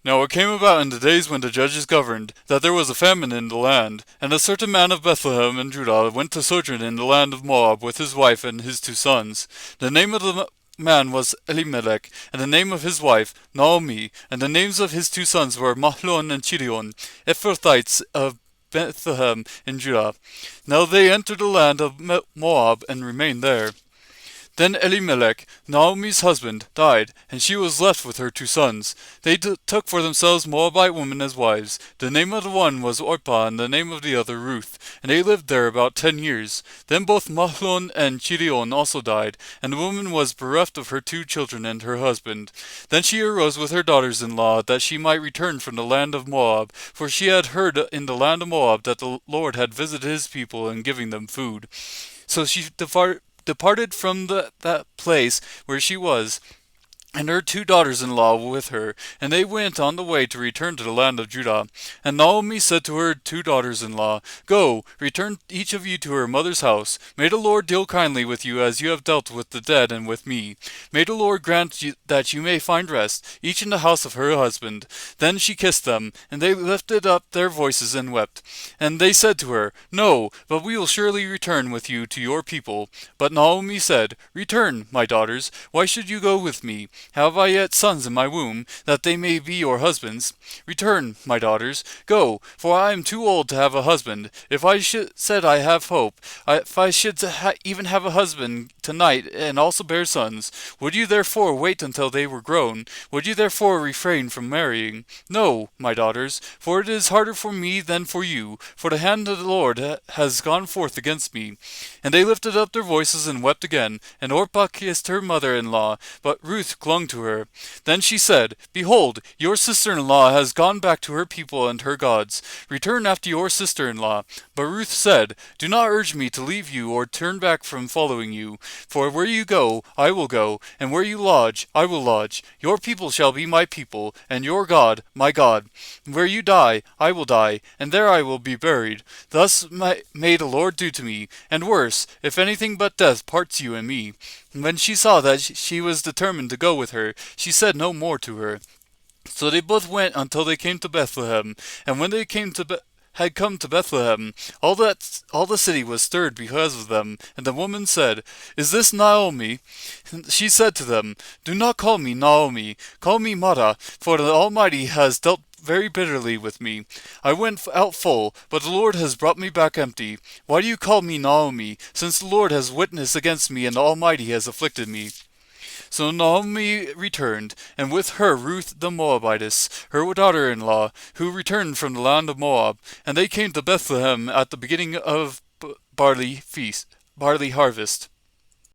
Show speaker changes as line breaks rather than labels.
Now it came about in the days when the judges governed, that there was a famine in the land, and a certain man of Bethlehem in Judah went to sojourn in the land of Moab with his wife and his 2 sons. The name of the man was Elimelech, and the name of his wife Naomi, and the names of his 2 sons were Mahlon and Chilion, Ephrathites of Bethlehem in Judah. Now they entered the land of Moab and remained there. Then Elimelech, Naomi's husband, died, and she was left with her 2 sons. They took for themselves Moabite women as wives. The name of the one was Orpah, and the name of the other Ruth, and they lived there about 10 years. Then both Mahlon and Chilion also died, and the woman was bereft of her 2 children and her husband. Then she arose with her daughters-in-law, that she might return from the land of Moab, for she had heard in the land of Moab that the Lord had visited his people in giving them food. So she departed from that place where she was, and her 2 daughters-in-law with her, and they went on the way to return to the land of Judah. And Naomi said to her 2 daughters-in-law, Go, return each of you to her mother's house. May the Lord deal kindly with you as you have dealt with the dead and with me. May the Lord grant you that you may find rest, each in the house of her husband. Then she kissed them, and they lifted up their voices and wept. And they said to her, No, but we will surely return with you to your people. But Naomi said, Return, my daughters, why should you go with me? Have I yet sons in my womb, that they may be your husbands? Return, my daughters, go, for I am too old to have a husband. If I said I have hope, if I should even have a husband tonight, and also bear sons, would you therefore wait until they were grown? Would you therefore refrain from marrying? No, my daughters, for it is harder for me than for you, for the hand of the Lord has gone forth against me. And they lifted up their voices and wept again, and Orpah kissed her mother-in-law, but Ruth clung to her. Then she said, Behold, your sister-in-law has gone back to her people and her gods. Return after your sister-in-law. But Ruth said, Do not urge me to leave you or turn back from following you. For where you go, I will go, and where you lodge, I will lodge. Your people shall be my people, and your God, my God. Where you die, I will die, and there I will be buried. Thus may the Lord do to me, and worse, if anything but death parts you and me. When she saw that she was determined to go with her, she said no more to her. So they both went until they came to Bethlehem. And when they had come to Bethlehem, all the city was stirred because of them. And the woman said, Is this Naomi? And she said to them, Do not call me Naomi, call me Mara, for the Almighty has dealt very bitterly with me. I went out full, but the Lord has brought me back empty. Why do you call me Naomi, since the Lord has witnessed against me, and the Almighty has afflicted me? So Naomi returned, and with her Ruth the Moabitess, her daughter-in-law, who returned from the land of Moab, and they came to Bethlehem at the beginning of barley harvest.